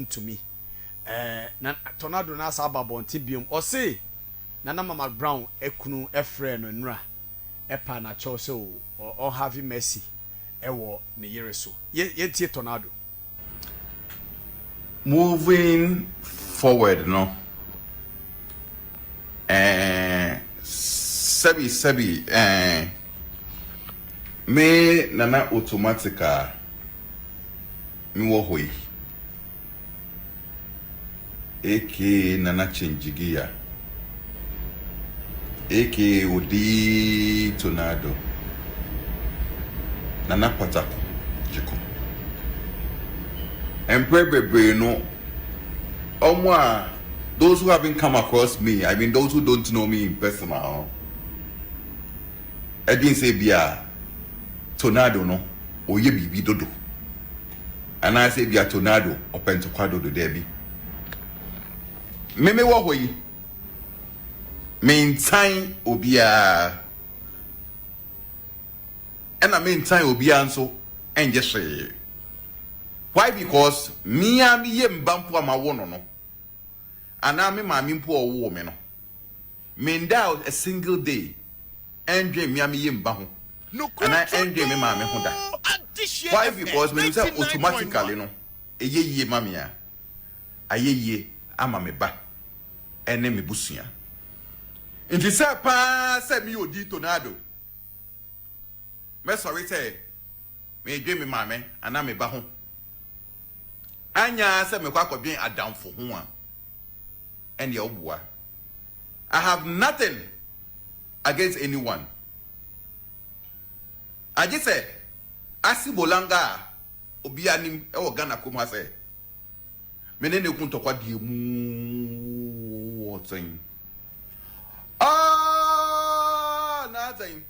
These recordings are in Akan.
known to me. Na tornado na sa babonti biom. O say Nana Mcbrown ekunu efre no nra. Epa na cho so or have mercy. Ewo ne yere so. Ye tie tornado. Moving forward, no. Sebi me nana automatica mi wo hoi eke nana change gear eke odi tornado nana patako jiko emprebebre no omwa those who haven't come across me, I mean those who don't know me in personal, I didn't say bia tornado no or ye bibi dodo. And I say bia tornado or pentoquado do debi. Meme wo hoyi. Main time obia and I main time obia so and just say why? Because me am ye mbampo ama wono no. And now me mpo owo me no. Me nda a single day. Andre me am yemba ho. And I andre me ma me ho da. Why? Because when you say automatically no. Eye ye ma me a. Aye ye ama me ba. Ene me busua. Nti say pa say me odi tornado. Me sorry say me dwe me ma me ana me ba ho. Anya say me kwa kodwen adamfo ho a. And your boy. I have nothing against anyone. I just say, Asibolanga Obianim Ghana Kuma say. Menene kunto kwa die mu thing. Ah, nothing.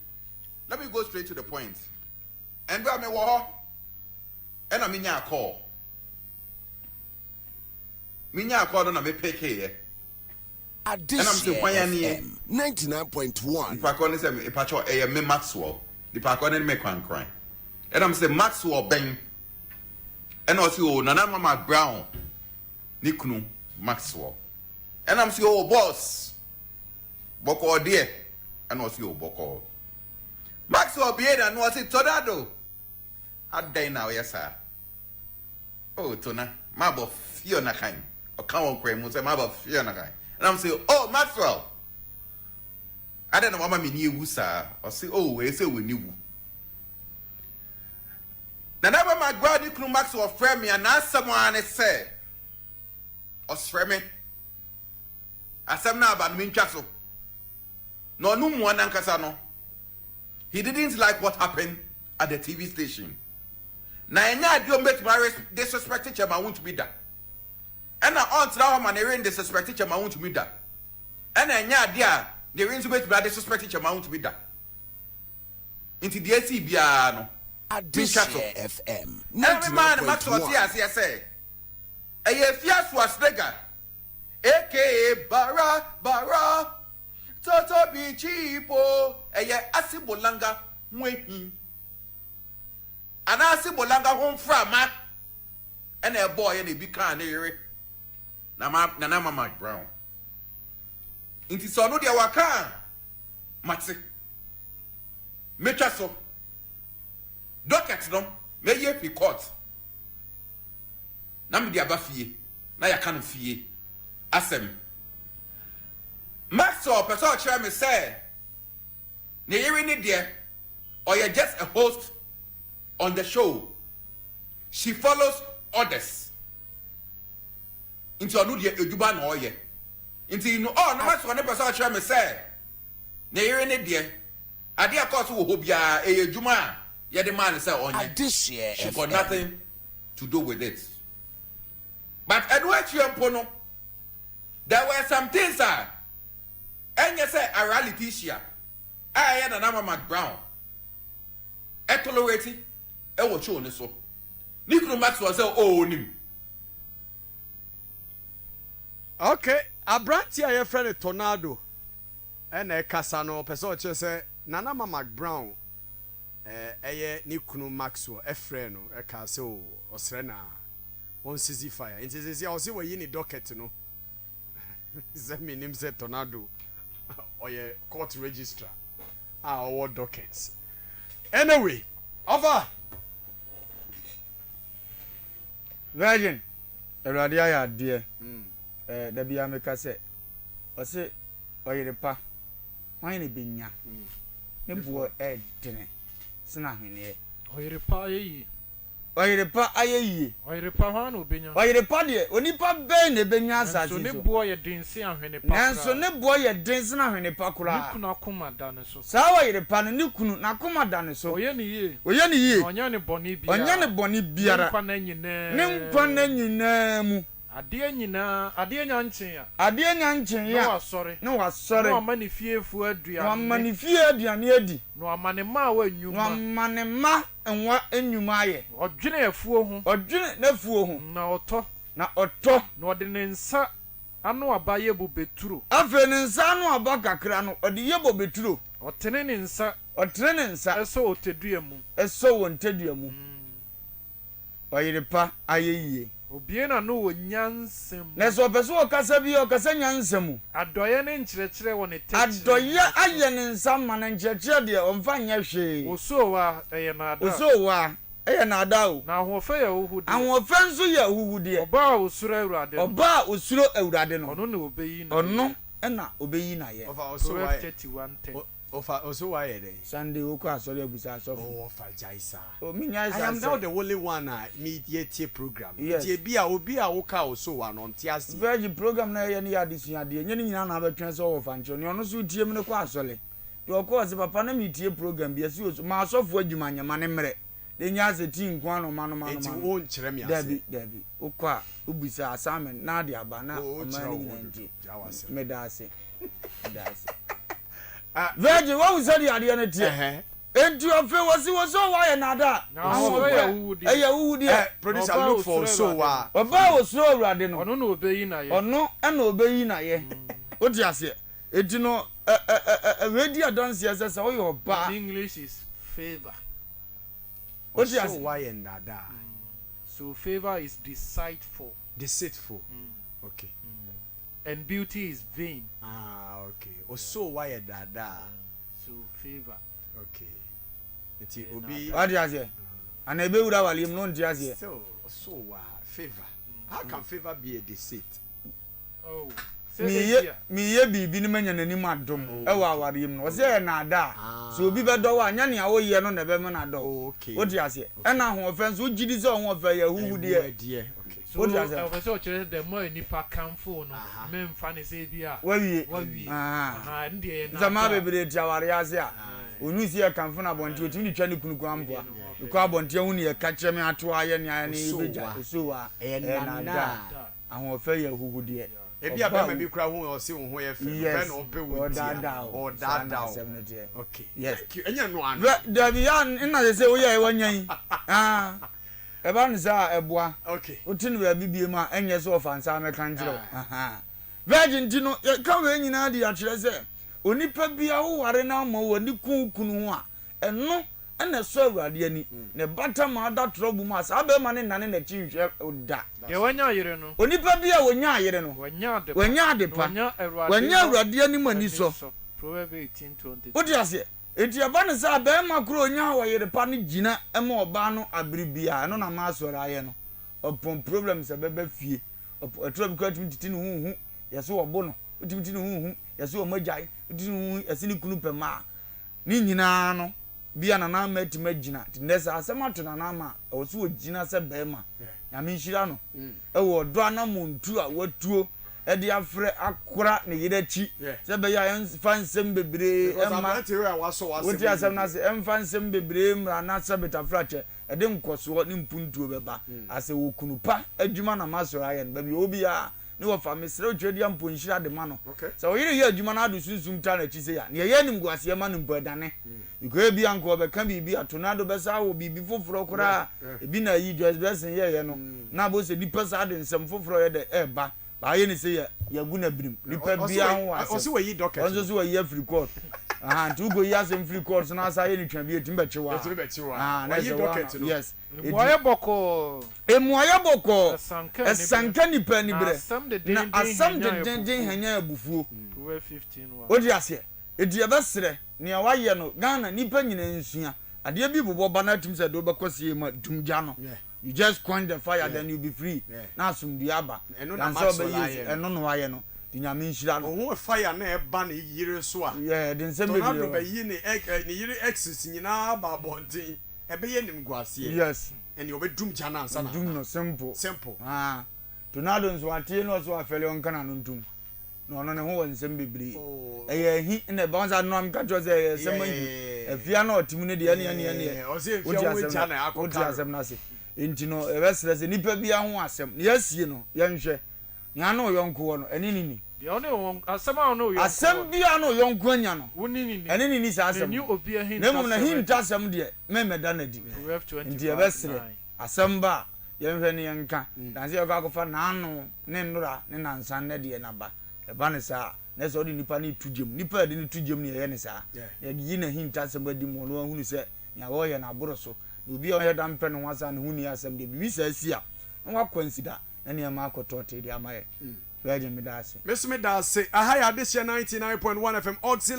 Let me go straight to the point. And where me wo and I mean ya call. Minya call on a me peke. At this FM 99.1. If I call this a patch of a Maxwell, the Pacon and make one cry. And I'm saying Maxwell Ben and also Nana Mcbrown Nikunu Maxwell. And I'm saying, oh, boss Boko dear, and also Boko Maxwell be and was it tornado? I'd day now, yes, sir. Oh, Tona, Mabo Fiona kind. Or come on, Cram was a Mabo Fiona kind. And I'm saying, oh, Maxwell. I don't know what I mean, you, sir. Or say, oh, I say, we knew. Now, never Mcbrown, you can Maxwell frame me, and now someone is said, or frame me. I said, now about me, Castle. No, no one, Ankasano. He didn't like what happened at the TV station. Now, you make my disrespected him, I want to be that. And I aunt now man they disrespected him, I want to be that. And I dear they ring to make my disrespected him, I want to be that. Into the ACBiano. At this FM. Every man Maxwell say. A fias was nigger. AKA Bara Toto be cheapo. A Asibolanga waiting. And Asibolanga home from ma. And a boy and a big can here. Nana Mcbrown. Inti so no dia waka. Matse. Mecha so. Docket no. Me ye fi court. Na me dia ba fie. Na ya kan fie. Asem. Maxwell person try me say. Ne yiri ni there. Or you're just a host on the show. She follows orders. Into anu de eduba na oye nti no oh no maso ne person try me say na yere ne de ade akọ so wo bia e eduma ye de man say onye she got nothing to do with it. But Edward Chiampo, there were some things and you say a reality share I had a Nana Mcbrown e tolerate e wo cho ne so Nikuru Maxwell say oh nim. Okay, Abranti a friend tornado. And a Casano, person say Nana Mcbrown. Nikuru Maxwell, a friend, a castle, or Serena. on sisi fire nti sisi o se we yi ni docket no ze me nim se tornado oye court registrar our dockets anyway over virgin erade ya de da bia me ka se o se oyerepa wan ne benya ne bo edene sina hwene oyerepa ayi oyerepa ayeyi oyerepa hwan obenya oyerepa de onipa be ne benya asase so ne bo ye dense ahwene pa nanso ne bo ye dense na hwene pa kura ne kunu akoma da ne so sa oyerepa no ne kunu na akoma da ne so oye ne ye onya ne boni biara ne nkwa na nyina mu ade nya nchen ya no wasore no amani fiefu aduane no amani fie aduane adi no amani ma wa nyuma no amani ma enwa enyuma aye odwene afuo ho odwene na afuo ho na oto na ode ne nsa anu abaye bo beturo afa ne nsa anu aba kakra no ode yebo beturo otene ne nsa eso otedua mu eso wontedua mu oyerepa ayeye obie na no wonyansem na so peso okasa bi okasa nyansem adoye ne nkyerɛkyerɛ wɔ ne tete adoye aye ne nsam ma ne nkyerɛkyerɛ de omfa nya hwe osowa eye na ada osowa eye na ada o na ahofa ya huhude ahofa nso ya huhude oba osuro awurade oba osuro awurade no ono na obeyi na ono na obeyi na ye ofa osowa 31:10 ofa osowa ye dey Sunday oko asori abusa asofu ofa jaisa o minya isa I am now the only one me tie program tie bi a obi a woka osowa no ntiase very program na ye ne ya disua de nye nyina na abetwen so ofa ncho ne ono so tie me ne kwa asole de oko se papa na me tie program bi asi ma asofu adwuma nyama ne mre de nya se ti nkwa no ma enti wo nkyere me ase dabi oko a obusa assignment na de aba na o ma ni nyina nti me da ase Virgin, what was that idea na tie? Enti ofe wasi wa ye nada. Eya wuudi. Producer look for so wa. Oba wo so awurade no. Ono na obeyi na ye. Ono na obeyi na ye. Odi ase. Enti no ready adance ase se wo ye oba. English is favor. Odi ase wa ye nada. So favor is deceitful. Okay. And beauty is vain. Okay. So why ye dada? So favor. Okay. Eti obi Odi ase. Ana ebe wura wali no ndi ase. So favor. How can favor be a deceit? Oh. Mi ye bibi ni manya nanim adom e wa aware yim no. O se na ada. So obi be do wa anya ne awo ye no na be me na do. Okay. Odi ase. E na ho offense o gidi se ho offense ya huhude. Okay. So officer chere the more nipa kanfo no me mfa ne se bia wawie ndie na zama bebere ti aware ase a onu si e kanfo na bonti otimi twa ne kunu kwamboa ko abonti hu ne ye ka kire me ato aye ne aye ne beja so wa na da ahun ofe ya huhude ebi abema bi kura hu o se hu ye fe be na ope wo dada okay yes enya no an da bi ya na se wo ye wanyan eba nza eboa okay otinu ba bibie ma enye so ofansa meka njiro virgin tino ka we nyina di a kire se onipa bia wo ware na ma wo ni kunkunu ho a eno ena so awurade ani ne bata ma da trouble ma sa be ma ne nane na chinhwe oda ye wanya yire no onipa bia wonya yire no wanya adepa wanya awurade ani mani so Proverbs 18:20 odi ase eti aba ne sa be ma kro onya wa yire pa ne gina e ma oba no abribia no na ma asore aye no opon problem se bebe fie otro bi kwatimi titi no huhu yese obo no titi no huhu yese o magai titi no huhu yese ni kunu pema ni nyina no bia na na mati magina tinesa asema to na na ma o so ogina se be ma ya mi hira no e wo do na montu a watuo e de afre akora ne yidachi se be ya fansem bebre e ma woti asem na se fansem bebre mra na se betafrache e de nkoso ne mpuntuo beba ase wo kunupa adwuma na masoro aye no ba obi a ne wo fa mesre otwedi ampo nhira de ma no se wo yire ye adwuma na adu sunsum ta na chi se ya ne ye nim guase ma no mpadane iko bi anko obeka bibi atonado besa wo bibi foforo kora ebi na yi just blessing ye no na bo se dipa sa de nsem foforo ye de eba ba ye ne se ya gu na birim dipa bia ho ase o se we yi docket on so we yi free court nti ugo yi asem free court na asa ye ni twa bi etim beche wa na yi docket no yes Emuaye boko esanka nipa ni bre na asam de den hanya abufuo 215 wa odi ase edi ebesere ne waye no Ghana nipa nyina nsua ade bi bobo bana tim se do bekosie ma dumja no you just quench the fire then you be free na asum diaba and so be use eno no waye no nyame nhira no ho fire na e ba na yire so a den se me tornado be yi ne yire exes nyina ba bonten e be ye nim guase yes and you be dumja na ansa na dum no simple tornado nso atie no so afele on kana no ntum no no ne ho wansem bebri eye hi na ba onza no am ka cho se semanyi afia na otim ne de ne o se afia wo ja na akota asem na se enti no e be sere se nipa bia ho asem ne yasie no ye nhwe nya na oyonko no eni ni de one won asem a no oyonko asem bia na oyonko anya no woni ni eni ni sa asem ni obi ahin na mum na hinta asem de me da na di enti e be sere asem ba ye nhwe ne yenka dan se yoka kofa na anu ne nnura ne nansan ne de na ba e ba ne sa na so di nipa ni tujem nipa de ni tujem ne ye ne sa ye gi na hinta asem adi mo no hunu se nya wo ye na aboro so obi o ye da mpe no wasa ne hunu asem de bi sa si a wa consider na ne ma akotote de amaye Virgin Medase. Miss Medase, aha ya this year 99.1 FM Oxy